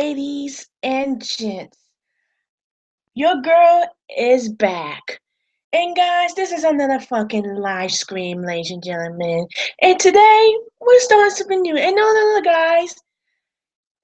ladies and gents. Your girl is back. And guys, this is another fucking live stream, ladies and gentlemen. And today, we're starting something new. And no, guys.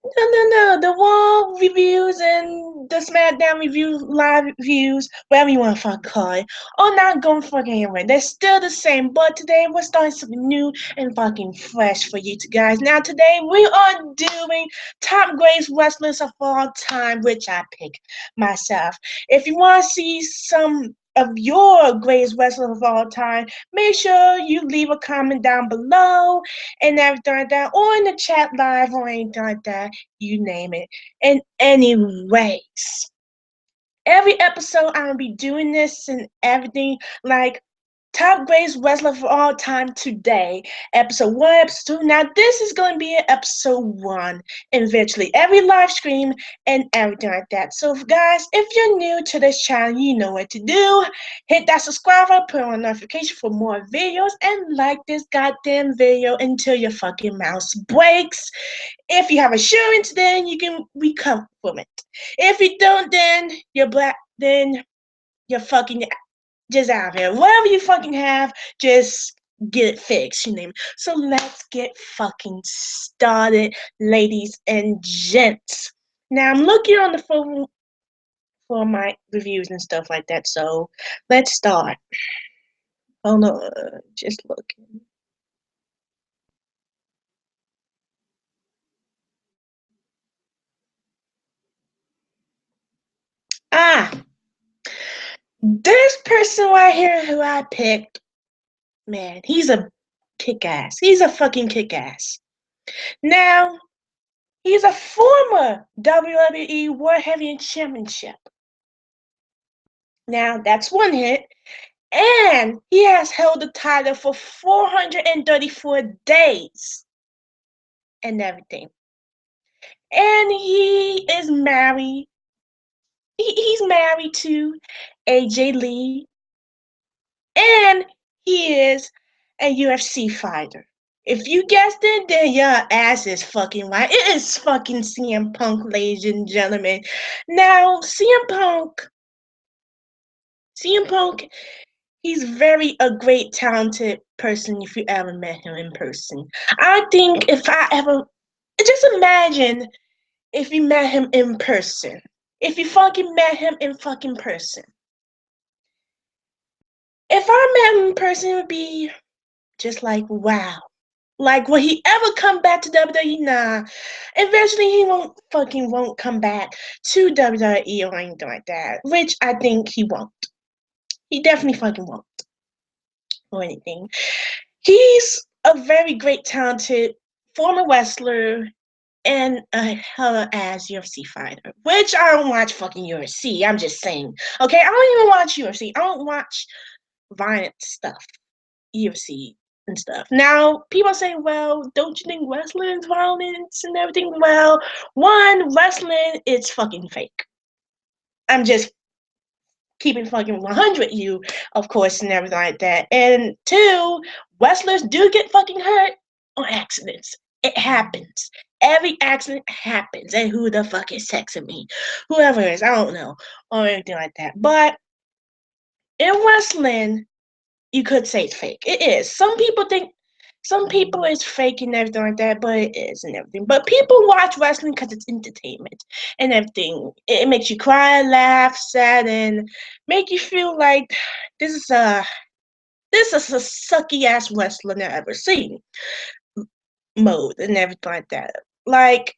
No. The Raw reviews and the SmackDown review, live reviews, whatever you want to fucking call it, are not going fucking anywhere. They're still the same, but today we're starting something new and fucking fresh for you two guys. Now, today we are doing top greatest wrestlers of all time, which I pick myself. If you want to see some of your greatest wrestlers of all time, make sure you leave a comment down below and everything like that, or in the chat live or anything like that, you name it. And anyways, every episode I'm gonna be doing this and everything, like top greatest wrestler of all time today, episode 1, episode 2. Now this is going to be episode 1 eventually, every live stream and everything like that. So guys, if you're new to this channel, you know what to do. Hit that subscribe button, put on notification for more videos, and like this goddamn video until your fucking mouse breaks. If you have insurance, then you can recover from it. If you don't, then you're black, then you're fucking just out here. Whatever you fucking have, just get it fixed, you name it. So let's get fucking started, ladies and gents. Now I'm looking on the phone for my reviews and stuff like that, so let's start. Oh no, just looking. This person right here who I picked, man, he's a kick-ass. He's a fucking kick-ass. Now, he's a former WWE World Heavyweight Championship. Now, that's one hit. And he has held the title for 434 days and everything. And he is married. He's married to AJ Lee. And he is a UFC fighter. If you guessed it, then your ass is fucking right. It is fucking CM Punk, ladies and gentlemen. Now, CM Punk, he's a great talented person if you ever met him in person. I think just imagine if you met him in person. If you fucking met him in fucking person. If I met him in person, it would be just like, wow. Like, will he ever come back to WWE? Nah. Eventually, he won't come back to WWE or anything like that. Which I think he won't. He definitely fucking won't. Or anything. He's a very great, talented former wrestler and a hella ass UFC fighter. Which I don't watch fucking UFC. I'm just saying. Okay, I don't even watch UFC. I don't watch violent stuff. UFC and stuff. Now, people say, well, don't you think wrestling is violence and everything? Well, one, wrestling is fucking fake. I'm just keeping fucking 100 you, of course, and everything like that. And two, wrestlers do get fucking hurt on accidents. It happens. Every accident happens. And who the fuck is texting me? Whoever it is, I don't know. Or anything like that. But in wrestling, you could say it's fake. It is. Some people it's fake and everything like that, but it is and everything. But people watch wrestling because it's entertainment and everything. It makes you cry, laugh, sad, and make you feel like this is a sucky ass wrestler I've ever seen mode and everything like that. Like,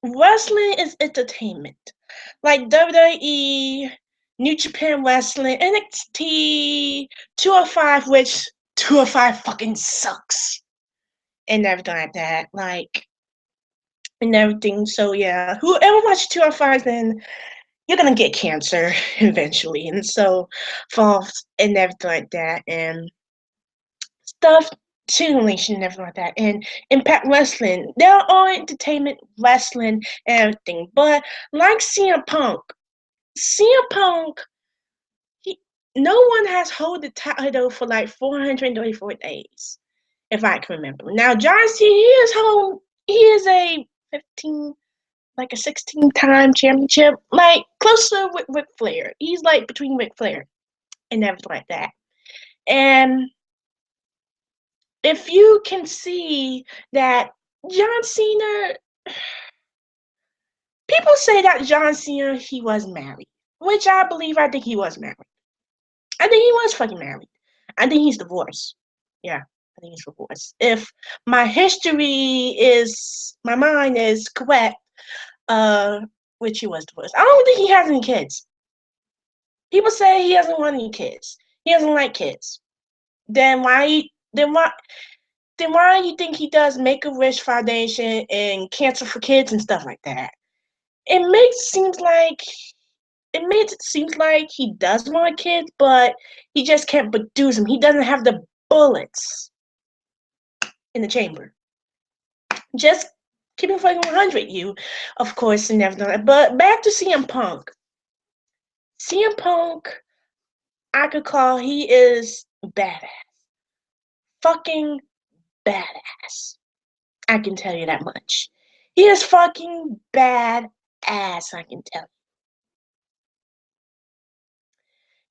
wrestling is entertainment. Like WWE, New Japan Wrestling, NXT, 205, which 205 fucking sucks. And everything like that. Like, and everything. So, yeah. Whoever watches 205, then you're gonna get cancer eventually. And so, falls and everything like that. And stuff. Simulation and everything like that, and Impact Wrestling. They're all entertainment, wrestling, and everything. But like CM Punk, no one has held the title for like 434 days, if I can remember. Now John Cena, he is a 15. like a 16-time championship, like closer with Ric Flair. He's like between Ric Flair and everything like that. And if you can see that John Cena, people say that John Cena, he was married, which I believe. I think he was married. I think he was fucking married. I think he's divorced. Yeah, I think he's divorced. If my my mind is correct, uh, which he was divorced. I don't think he has any kids. People say he doesn't want any kids. He doesn't like kids. Then why? Then why? Then why do you think he does Make-A-Wish Foundation and Cancer for Kids and stuff like that? It makes it seems like he does want kids, but he just can't produce them. He doesn't have the bullets in the chamber. Just keep it fucking 100, you, of course, and everything. But back to CM Punk. CM Punk, I could call he is badass. Fucking badass. I can tell you that much. He is fucking badass, I can tell you.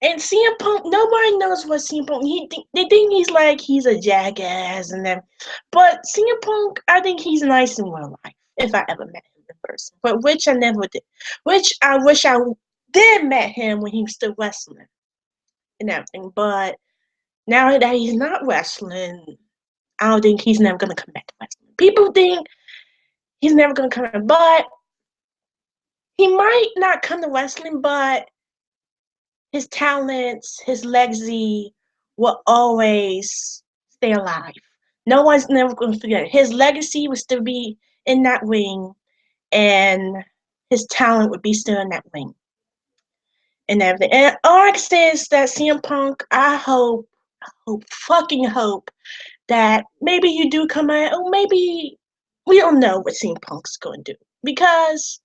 And CM Punk, nobody knows what CM Punk. They think he's a jackass and then, but CM Punk, I think he's nice in real life. If I ever met him in person, but which I never did. Which I wish I did met him when he was still wrestling and everything. But now that he's not wrestling, I don't think he's never gonna come back to wrestling. People think he's never gonna come back, but he might not come to wrestling, but his talents, his legacy will always stay alive. No one's never going to forget it. His legacy will still be in that ring, and his talent would be still in that ring and everything. And all I can say is that CM Punk, fucking hope that maybe you do come out, or maybe we don't know what CM Punk's going to do because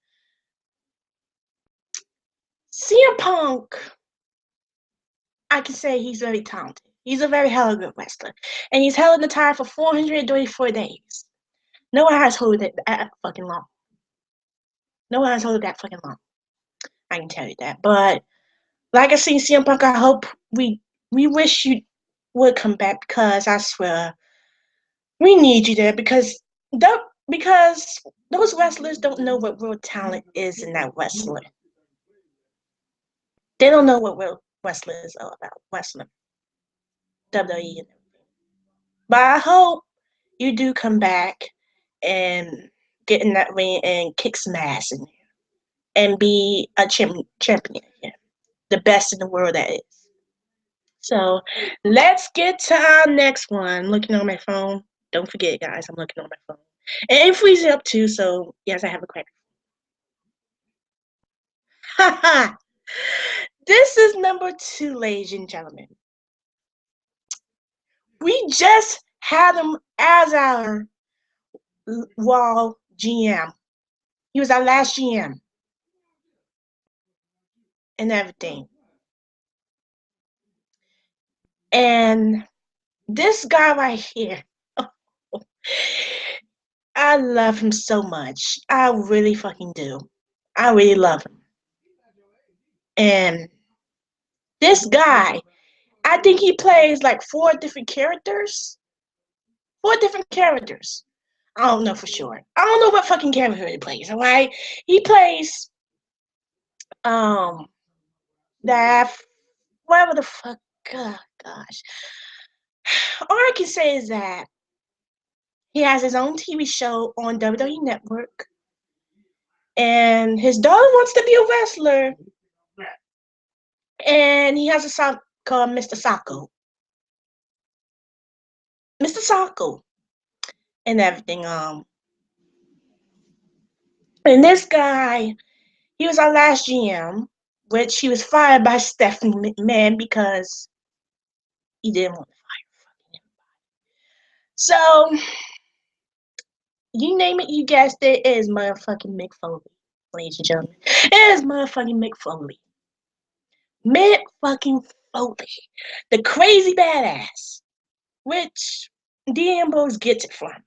CM Punk, I can say he's very talented. He's a very hell of a good wrestler. And he's held in the title for 434 days. No one has held it that fucking long. No one has held it that fucking long. I can tell you that. But like I see CM Punk, I hope we wish you would come back because I swear we need you there because those wrestlers don't know what real talent is in that wrestler. They don't know what real wrestlers are about. Wrestling. WWE and everything. But I hope you do come back and get in that ring and kick some ass in there and be a champion again. The best in the world, that is. So let's get to our next one. Looking on my phone. Don't forget, guys, I'm looking on my phone. And it freezes up too, so yes, I have a crack. Haha! This is number 2, ladies and gentlemen. We just had him as our wall GM. He was our last GM and everything. And this guy right here, I love him so much. I really fucking do. I really love him. And this guy, I think he plays like 4 different characters. 4 different characters. I don't know for sure. I don't know what fucking character he plays, alright? He plays that whatever the fuck, gosh. All I can say is that he has his own TV show on WWE Network, and his daughter wants to be a wrestler, and he has a song called Mr. Sacco. Mr. Sacco and everything. And this guy, he was our last GM, which he was fired by Stephanie McMahon because he didn't want to fire him. So you name it, you guessed it, it is motherfucking Mick Foley, ladies and gentlemen. It is motherfucking Mick Foley. Mick fucking Foley. The crazy badass. Which Dean Ambrose gets it from.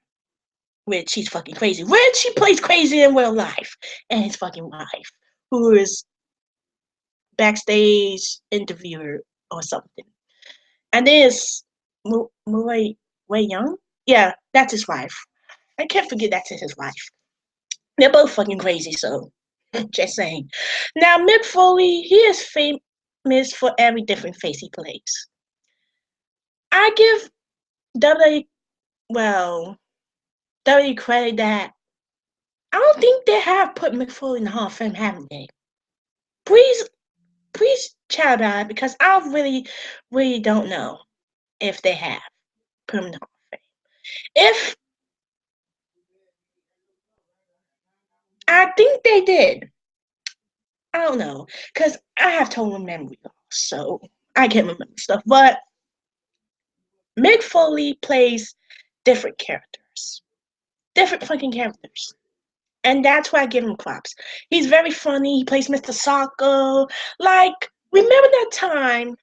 which he's fucking crazy, which he plays crazy in real life, and his fucking wife, who is backstage interviewer or something. And there's Wei Young. Yeah, that's his wife. I can't forget that's his wife. They're both fucking crazy, so just saying. Now, Mick Foley, he is famous for every different face he plays. I give WWE, well, WWE credit that I don't think they have put Mick Foley in the Hall of Fame, haven't they? Please chat about it because I really don't know if they have put him in the Hall of Fame. If I think they did, I don't know, because I have total memory loss, so I can't remember stuff. But Mick Foley plays different characters, different fucking characters, and that's why I give him props. He's very funny. He plays Mr. Socko. Like, remember that time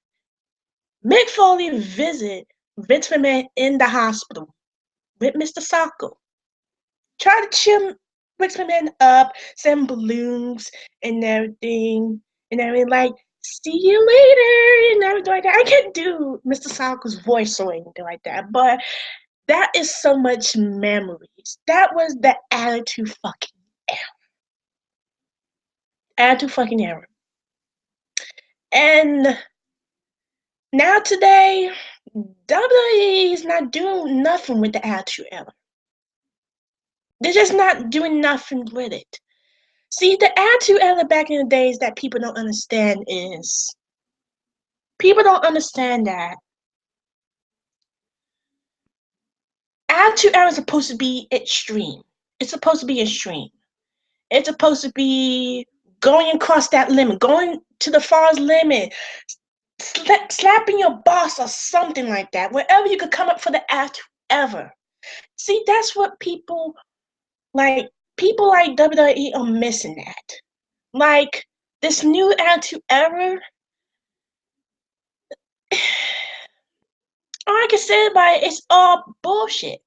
Mick Foley visited Vince McMahon in the hospital with Mr. Socko? Try to cheer Vince McMahon up, send balloons and everything, like, see you later, and everything like that. I can't do Mr. Socko's voice or anything like that, but that is so much memories. That was the Attitude fucking era. Attitude fucking era. And now today, WWE is not doing nothing with the Attitude era. They're just not doing nothing with it. See, the attitude era back in the days that people don't understand is people don't understand that attitude era is supposed to be extreme. It's supposed to be extreme. It's supposed to be going across that limit, going to the farthest limit, slapping your boss or something like that. Wherever you could come up for the attitude ever. See, that's what people like WWE are missing that. Like, this new attitude era, all I can say about it is all bullshit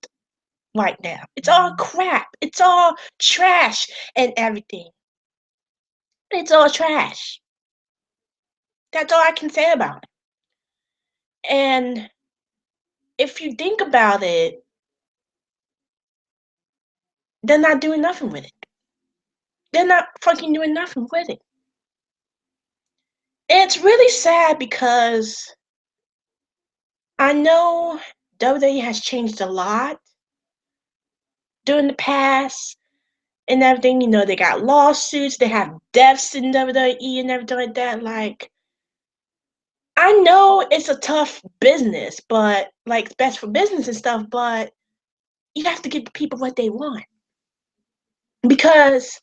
right now. It's all crap. It's all trash and everything. It's all trash. That's all I can say about it. And if you think about it, they're not doing nothing with it. They're not fucking doing nothing with it. And it's really sad because I know WWE has changed a lot during the past and everything. You know, they got lawsuits, they have deaths in WWE and everything like that. Like, I know it's a tough business, but like, it's best for business and stuff, but you have to give the people what they want. Because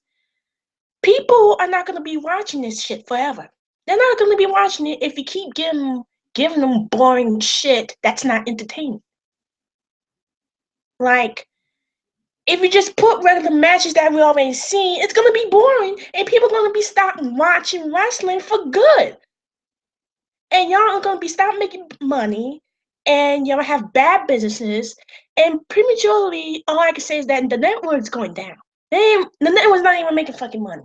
people are not going to be watching this shit forever. They're not going to be watching it if you keep giving them boring shit that's not entertaining. Like, if you just put regular matches that we already seen, it's going to be boring and people are going to be stopping watching wrestling for good. And y'all are going to be stopping making money and y'all have bad businesses. And prematurely, all I can say is that the network's going down. The network's not even making fucking money.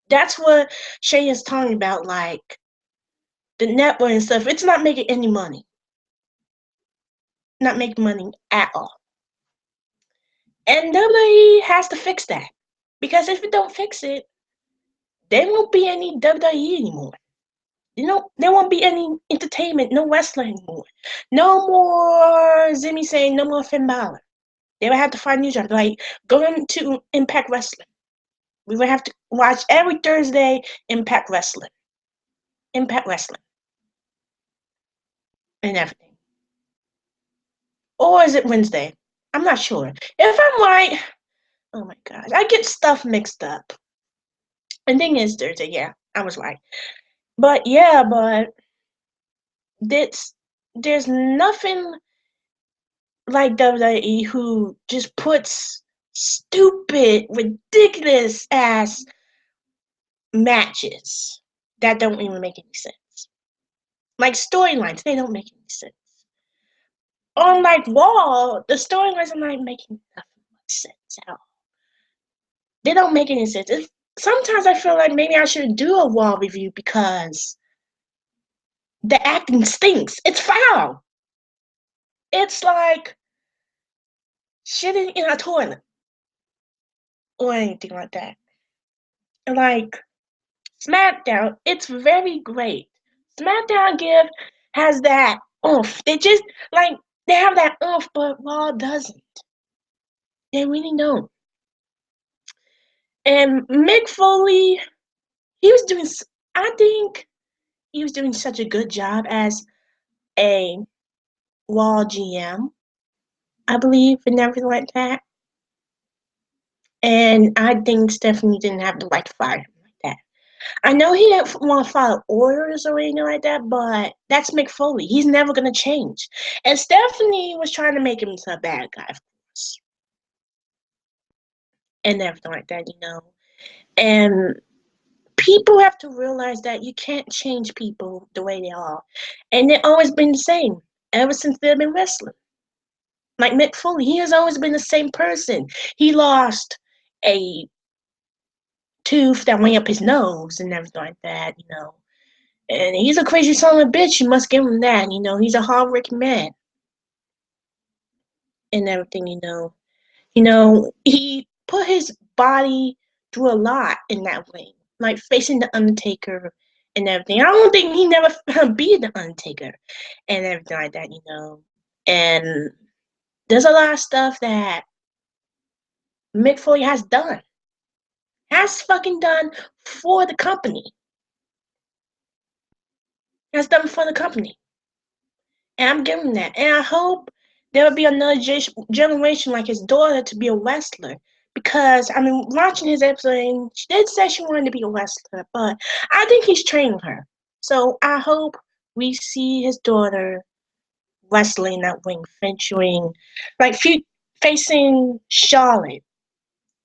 That's what Shay is talking about, like, the network and stuff. It's not making any money. Not making money at all. And WWE has to fix that. Because if it don't fix it, there won't be any WWE anymore. You know, there won't be any entertainment, no wrestling anymore. No more Zimmy saying no more Finn Balor. They would have to find new jobs. Like, going to Impact Wrestling. We would have to watch every Thursday Impact Wrestling. Impact Wrestling. And everything. Or is it Wednesday? I'm not sure. If I'm right, oh my gosh, I get stuff mixed up. The thing is Thursday, yeah, I was right. But yeah, but there's nothing like WWE who just puts stupid, ridiculous ass matches that don't even make any sense. Like storylines, they don't make any sense. on like Raw, the story wasn't like making nothing much sense at all. They don't make any sense. Sometimes I feel like maybe I should do a Raw review because the acting stinks. It's foul. It's like shitting in a toilet or anything like that. And like SmackDown, it's very great. SmackDown has that oomph. They just like they have that oomph, but Raw doesn't. They really don't. And Mick Foley, he was doing. I think he was doing such a good job as a Raw GM, I believe, and everything like that. And I think Stephanie didn't have the right to fire him like that. I know he didn't want to follow orders or anything like that, but that's Mick Foley. He's never going to change. And Stephanie was trying to make him into a bad guy, of course, and everything like that, And people have to realize that you can't change people the way they are. And they've always been the same ever since they've been wrestling. Like Mick Foley, he has always been the same person. He lost a tooth that went up his nose and everything like that. And he's a crazy son of a bitch. You must give him that. He's a hard-working man and everything. He put his body through a lot in that ring, like facing the Undertaker and everything. I don't think he never beat the Undertaker and everything like that. And there's a lot of stuff that Mick Foley has fucking done for the company. Has done for the company. And I'm giving that. And I hope there will be another generation like his daughter to be a wrestler. Because I mean, watching his episode, and she did say she wanted to be a wrestler, but I think he's training her. So I hope we see his daughter wrestling that ring, featuring, like, facing Charlotte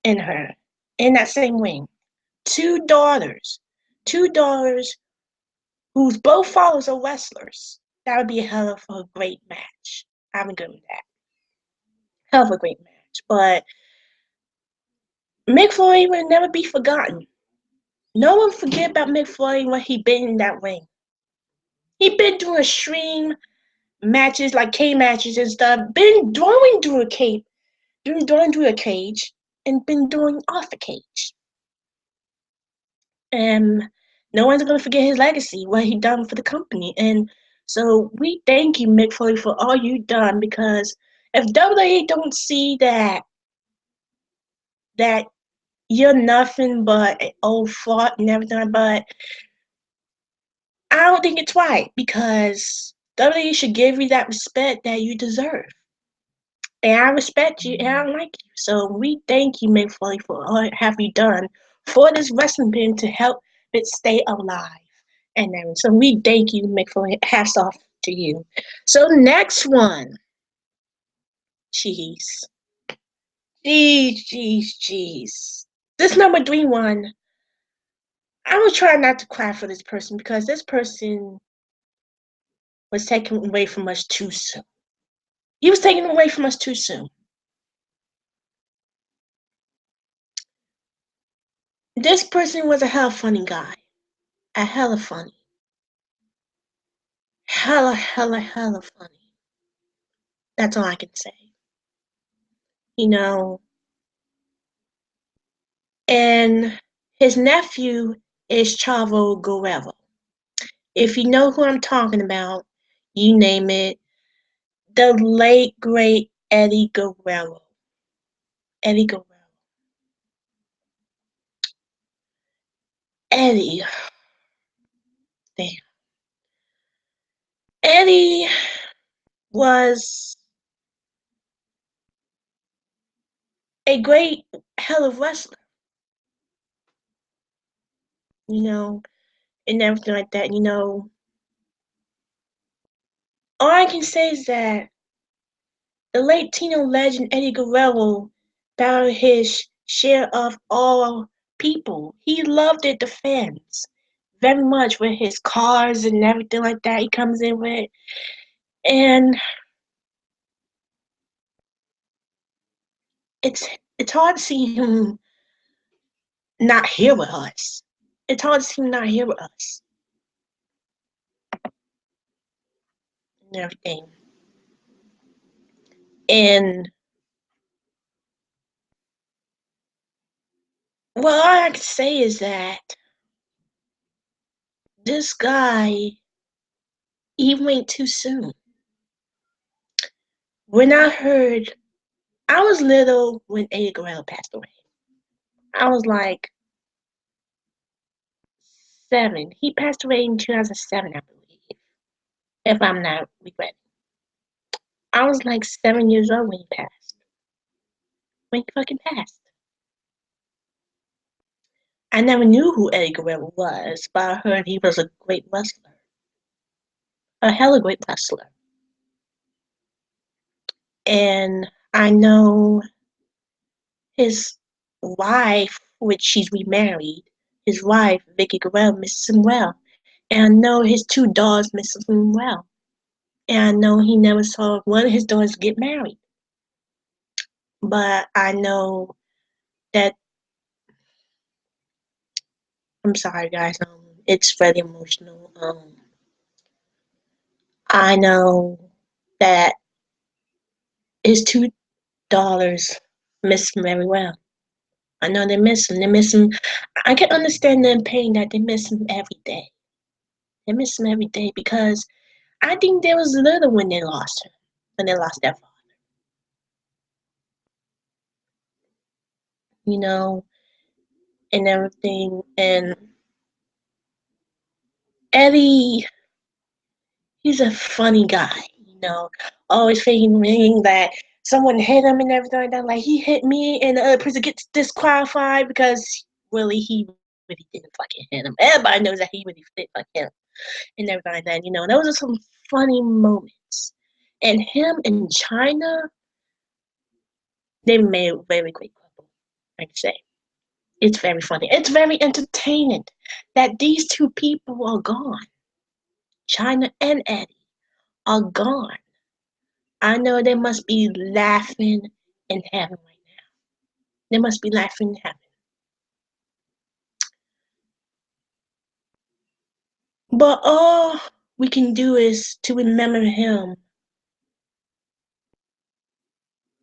in her in that same ring. Two daughters whose both fathers are wrestlers. That would be a hell of a great match. I'm good with that. Hell of a great match. But Mick Foley will never be forgotten. No one forget about Mick Foley when he been in that ring. He been doing extreme matches like cage matches and stuff. Been throwing through a cage, throwing through a cage, and been doing off the cage. And no one's gonna forget his legacy, what he done for the company. And so we thank you, Mick Foley, for all you done, because if WWE don't see that you're nothing but an old fart and everything, but I don't think it's right, because WWE should give you that respect that you deserve. And I respect you and I like you. So we thank you, Mick Foley, for all have you done for this wrestling business to help it stay alive. And then, so we thank you, Mick Foley. Hats off to you. So next one. Jeez. Jeez. This number 3 one, I was trying not to cry for this person because this person was taken away from us too soon. He was taken away from us too soon. This person was a hell funny guy. A hella funny. Hella funny. That's all I can say. And his nephew is Chavo Guerrero. If you know who I'm talking about, you name it. The late, great Eddie Guerrero. Eddie Guerrero. Eddie. Damn. Eddie was a great hell of wrestler. And everything like that. All I can say is that the late Latino legend Eddie Guerrero battled his share of all people. He loved it, the fans, very much, with his cars and everything like that he comes in with. And it's hard to see him not here with us. It's hard to see him not here with us and everything. And well, all I can say is that this guy, he went too soon. When I heard, I was little when Eddie Guerrero passed away. I was like 7. He passed away in 2007, I believe, if I'm not regretting. I was like 7 years old when he passed. When he fucking passed. I never knew who Eddie Guerrero was, but I heard he was a great wrestler. A hella great wrestler. And I know his wife, which she's remarried, his wife, Vicky Guerrero, misses him well. And I know his 2 daughters misses him well. And I know he never saw one of his daughters get married. But I know that, I'm sorry guys, it's very emotional. I know that his 2 daughters miss him very well. I know they miss him. They miss him. I can understand them pain that they miss him every day. They miss him every day because I think they was little when they lost him, when they lost their father. You know, and everything. And Eddie, he's a funny guy. You know, always thinking that someone hit him and everything like that. Like he hit me, and the other person gets disqualified because really he really didn't fucking hit him. Everybody knows that he really did fucking hit him and everything like that. You know, those are some funny moments. And him and China, they made a very great couple, I can say. It's very funny. It's very entertaining that these 2 people are gone. China and Eddie are gone. I know they must be laughing in heaven right now. They must be laughing in heaven. But all we can do is to remember him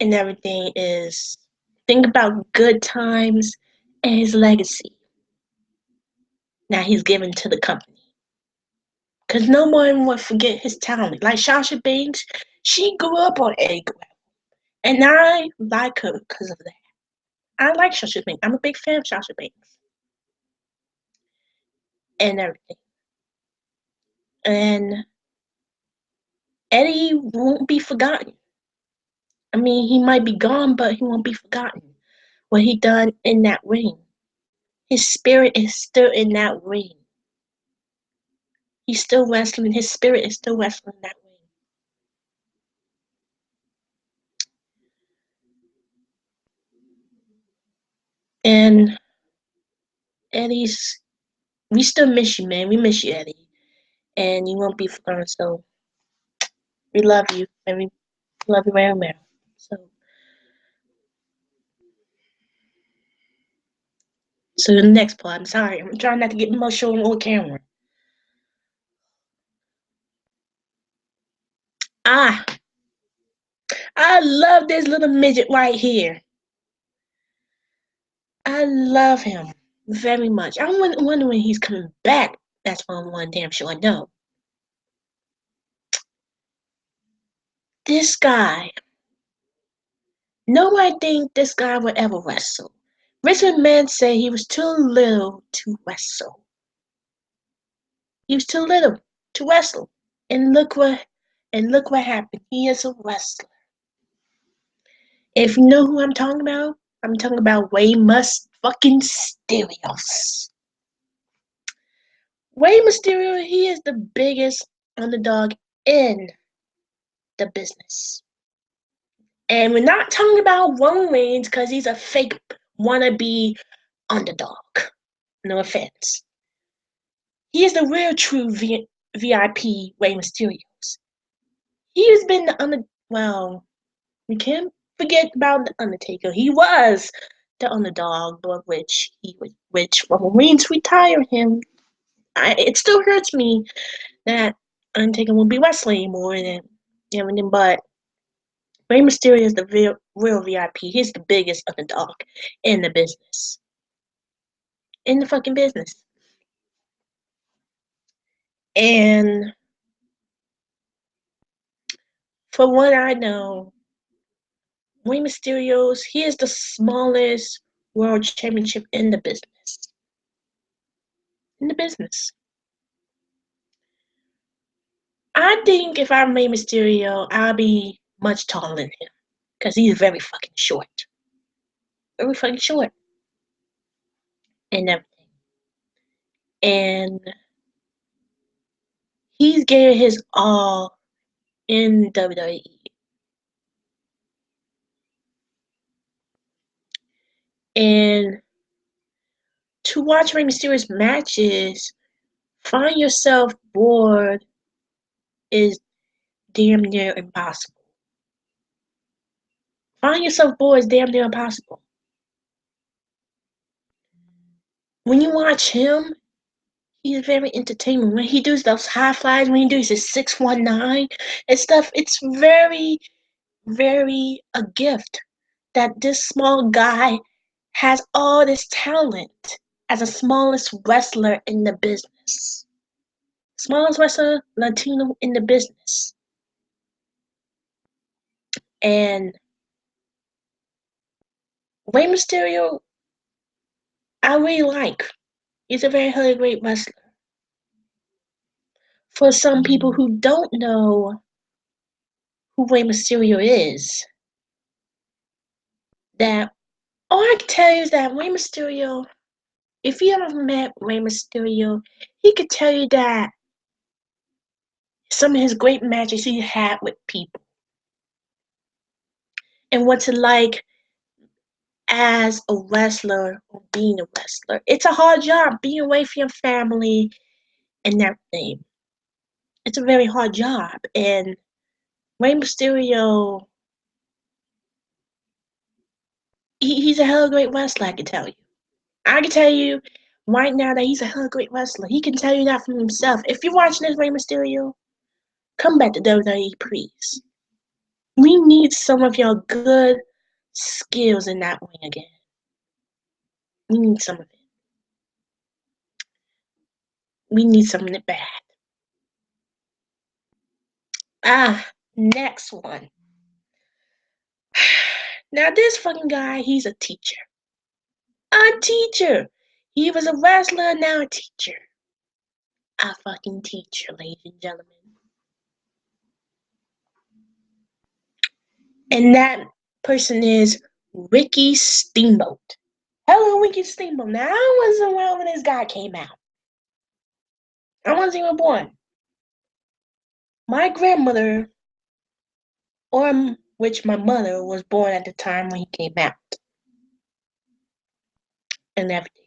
and everything is think about good times and his legacy. Now he's given to the company. Because no one will forget his talent. Like Sasha Banks, she grew up on Eddie Guerrero. And I like her because of that. I like Sasha Banks. I'm a big fan of Sasha Banks. And everything. And Eddie won't be forgotten. I mean, he might be gone, but he won't be forgotten. What he done in that ring. His spirit is still in that ring. He's still wrestling. His spirit is still wrestling that ring. And Eddie's, we still miss you, man. We miss you, Eddie. And you won't be forgotten. So we love you. And we love you very much. So the next part, I'm sorry. I'm trying not to get emotional on camera. Ah, I love this little midget right here. I love him very much. I wonder when he's coming back. That's one damn sure I know. This guy, no one think this guy would ever wrestle. Richard Man said he was too little to wrestle. He was too little to wrestle. And look what happened. He is a wrestler. If you know who I'm talking about Way fucking Mysterios. Way Mysterio, he is the biggest underdog in the business. And we're not talking about Roman Reigns because he's a fake wannabe underdog. No offense. He is the real true VIP Rey Mysterios. He has been the well, we can't forget about the Undertaker. He was the underdog, but which when Reigns retired him, it still hurts me that Undertaker won't be wrestling anymore than everything. But Rey Mysterio is the real VIP. He's the biggest underdog in the business, in the fucking business. And for what I know, Rey Mysterio's he is the smallest world championship in the business. In the business. I think if I'm Rey Mysterio, I'll be much taller than him. Because he's very fucking short. Very fucking short. And everything. And he's getting his all in WWE. And to watch Rey Mysterio's matches, find yourself bored is damn near impossible. Find yourself bored is damn near impossible. When you watch him, he's very entertaining. When he does those high flies, when he does his 619 and stuff, it's very, very a gift that this small guy has all this talent as the smallest wrestler in the business. Smallest wrestler Latino in the business. And Rey Mysterio, I really like. He's a very great wrestler. For some people who don't know who Rey Mysterio is, that all I can tell you is that Rey Mysterio, if you ever met Rey Mysterio, he could tell you that some of his great matches he had with people and what's it like as a wrestler or being a wrestler. It's a hard job being away from your family and everything. It's a very hard job. And Rey Mysterio, he's a hell of a great wrestler, I can tell you. I can tell you right now that he's a hell of a great wrestler. He can tell you that for himself. If you're watching this Rey Mysterio, come back to WWE, please. We need some of your good skills in that ring again. We need some of it. We need some of it bad. Next one. Now this fucking guy, he's a teacher. A teacher! He was a wrestler, now a teacher. A fucking teacher, ladies and gentlemen. And that person is Ricky Steamboat. Hello, Ricky Steamboat. Now, I wasn't around when this guy came out. I wasn't even born. My grandmother, or which my mother, was born at the time when he came out. And everything.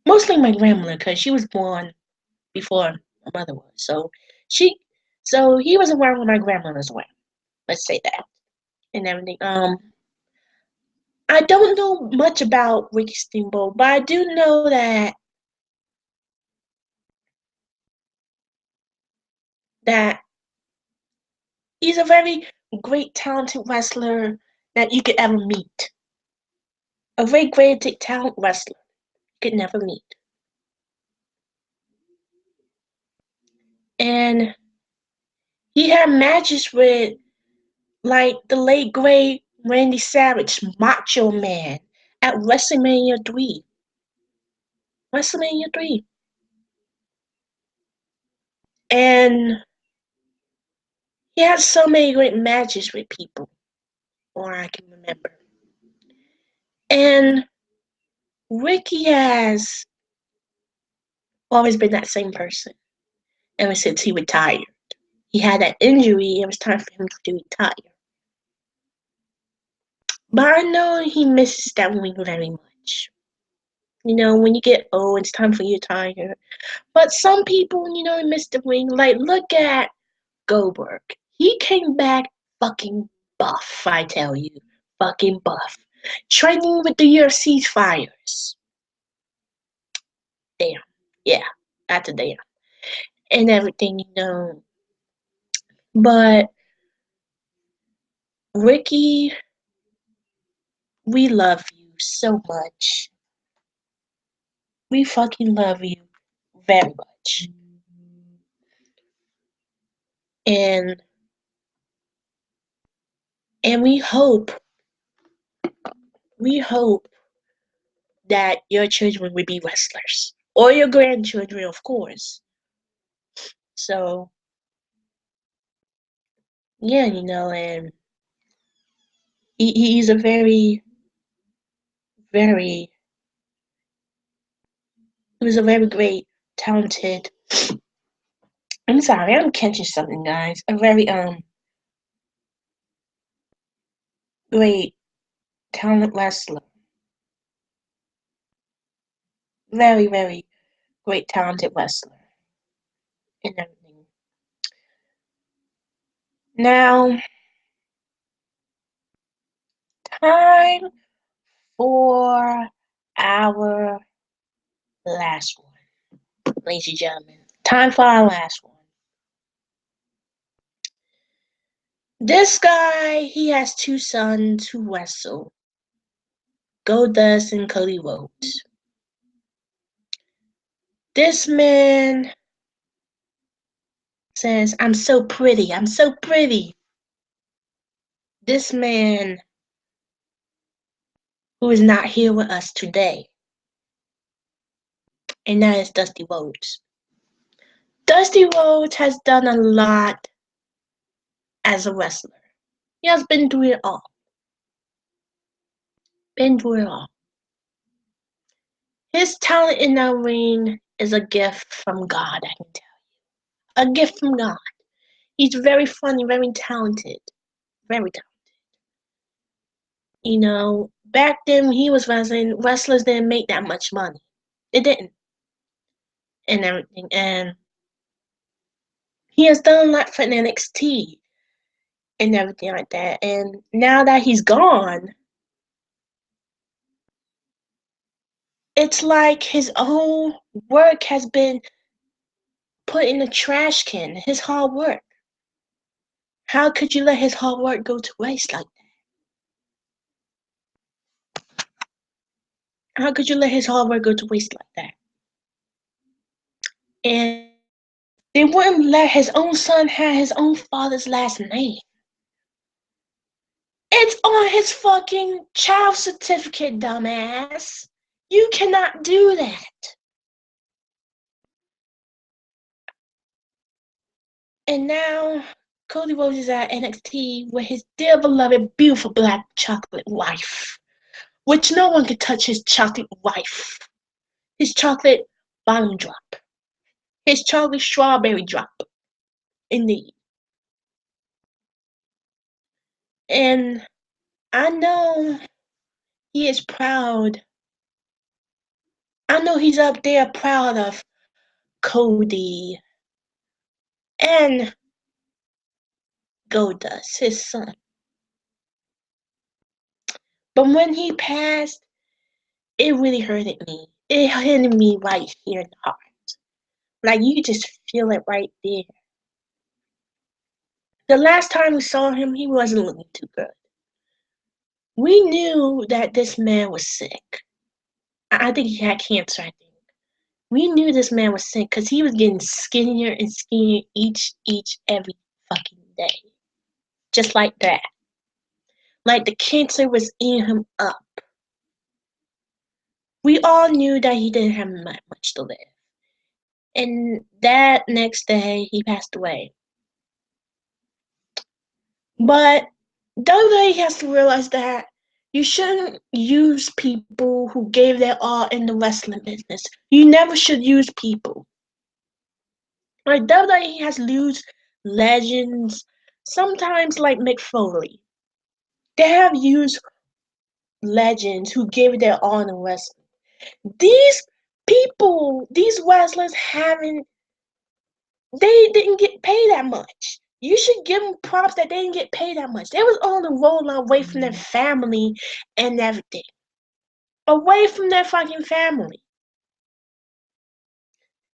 Mostly my grandmother, because she was born before my mother was. So he was around when my grandmother was around. Let's say that. And everything. I don't know much about Ricky Steamboat, but I do know that he's a very great, talented wrestler that you could ever meet. A very great, talented wrestler you could never meet. And he had matches with, like, the late great Randy Savage, Macho Man, at WrestleMania 3. WrestleMania 3. And he had so many great matches with people, or I can remember. And Ricky has always been that same person ever since he retired. He had that injury, it was time for him to retire. But I know he misses that ring very much. You know, when you get old, it's time for you to retire. But some people, miss the ring. Like, look at Goldberg. He came back fucking buff, I tell you. Fucking buff. Training with the UFC's fires. Damn. Yeah, that's a damn. And everything, you know. But, Ricky, we love you so much. We fucking love you very much. And we hope that your children will be wrestlers. Or your grandchildren, of course. So, yeah, you know, and he's a very, very, he was a very great, talented, I'm sorry, I'm catching something, guys. A very, great, talented wrestler. Very, very great, talented wrestler. And everything. Now, time for our last one, ladies and gentlemen. Time for our last one. This guy, he has two sons who wrestle. Goldust and Cody Rhodes. This man says, I'm so pretty, I'm so pretty. This man who is not here with us today, and that is Dusty Rhodes. Dusty Rhodes has done a lot as a wrestler. He has been through it all. Been through it all. His talent in that ring is a gift from God, I can tell you. A gift from God. He's very funny, very talented. Very talented. You know, back then when he was wrestling, wrestlers didn't make that much money. They didn't. And everything. And he has done a lot for NXT and everything like that. And now that he's gone, it's like his whole work has been put in the trash can. His hard work. How could you let his hard work go to waste like that? How could you let his hard work go to waste like that? And they wouldn't let his own son have his own father's last name. It's on his fucking child certificate, dumbass. You cannot do that. And now, Cody Rhodes is at NXT with his dear beloved, beautiful black chocolate wife. Which no one could touch his chocolate wife. His chocolate bottom drop. His chocolate strawberry drop. Indeed. And I know he is proud. I know he's up there proud of Cody and Goldust, his son. But when he passed, it really hurted me. It hit me right here in the heart. Like you could just feel it right there. The last time we saw him, he wasn't looking too good. We knew that this man was sick. I think he had cancer, I think. We knew this man was sick because he was getting skinnier and skinnier every fucking day. Just like that. Like the cancer was eating him up. We all knew that he didn't have much to live. And that next day, he passed away. But WWE has to realize that you shouldn't use people who gave their all in the wrestling business. You never should use people. Like WWE has used legends, sometimes like Mick Foley. They have used legends who gave their all in wrestling. These people, these wrestlers they didn't get paid that much. You should give them props that they didn't get paid that much. They was on the roll away from their family and everything. Away from their fucking family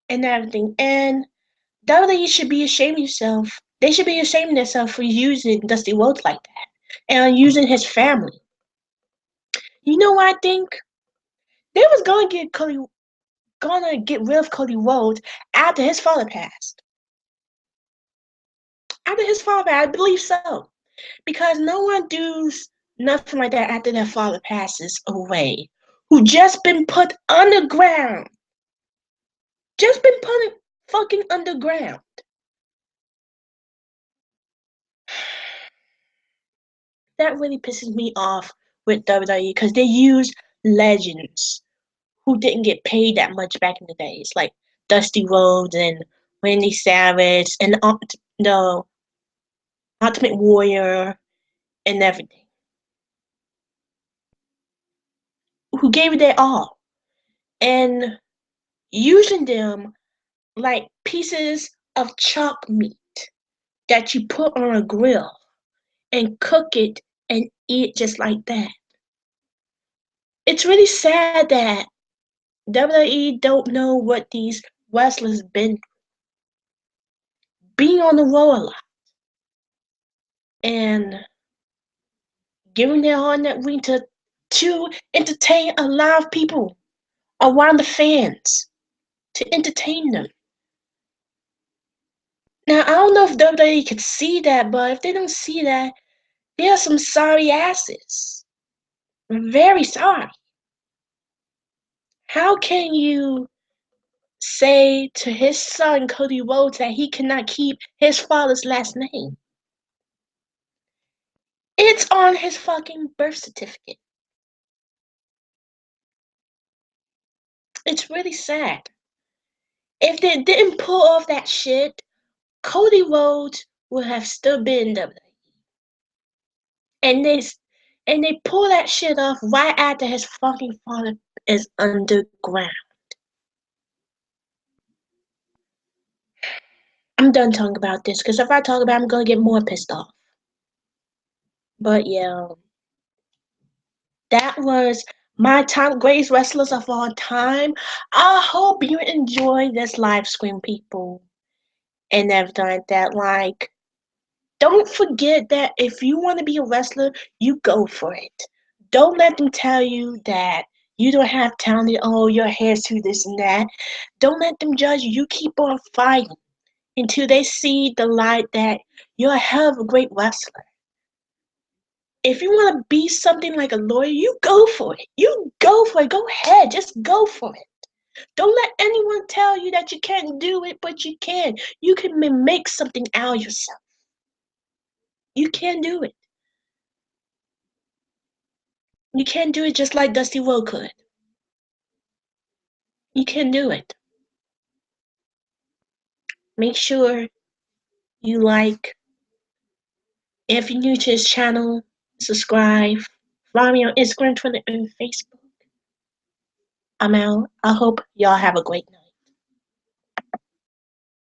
and everything. And WWE should be ashamed of yourself. They should be ashamed of themselves for using Dusty Rhodes like that and using his family. You know what I think? They was gonna get rid of Cody Rhodes after his father passed. After his father, I believe so. Because no one does nothing like that after their father passes away. Who just been put underground. Just been put fucking underground. That really pisses me off with WWE because they use legends who didn't get paid that much back in the days, like Dusty Rhodes and Randy Savage and the Ultimate Warrior and everything, who gave it their all, and using them like pieces of chalk meat that you put on a grill and cook it and eat just like that. It's really sad that WWE don't know what these wrestlers been being on the road a lot and giving their all in that ring to entertain a lot of people around the fans, to entertain them. Now I don't know if WWE could see that, but if they don't see that, they are some sorry asses. Very sorry. How can you say to his son Cody Rhodes that he cannot keep his father's last name? It's on his fucking birth certificate. It's really sad. If they didn't pull off that shit, Cody Rhodes would have still been WWE. And they pull that shit off right after his fucking father is underground. I'm done talking about this because if I talk about it, I'm gonna get more pissed off. But yeah, that was my top greatest wrestlers of all time. I hope you enjoy this live stream, people, and everything like that. Like, don't forget that if you want to be a wrestler, you go for it. Don't let them tell you that you don't have talent. Oh, your hair's too this and that. Don't let them judge you. You keep on fighting until they see the light that you're a hell of a great wrestler. If you want to be something like a lawyer, you go for it. You go for it. Go ahead. Just go for it. Don't let anyone tell you that you can't do it, but you can. You can make something out of yourself. You can do it. You can do it just like Dusty Rhodes could. You can do it. Make sure you like. If you're new to this channel, subscribe. Follow me on Instagram, Twitter, and Facebook. I'm out. I hope y'all have a great night.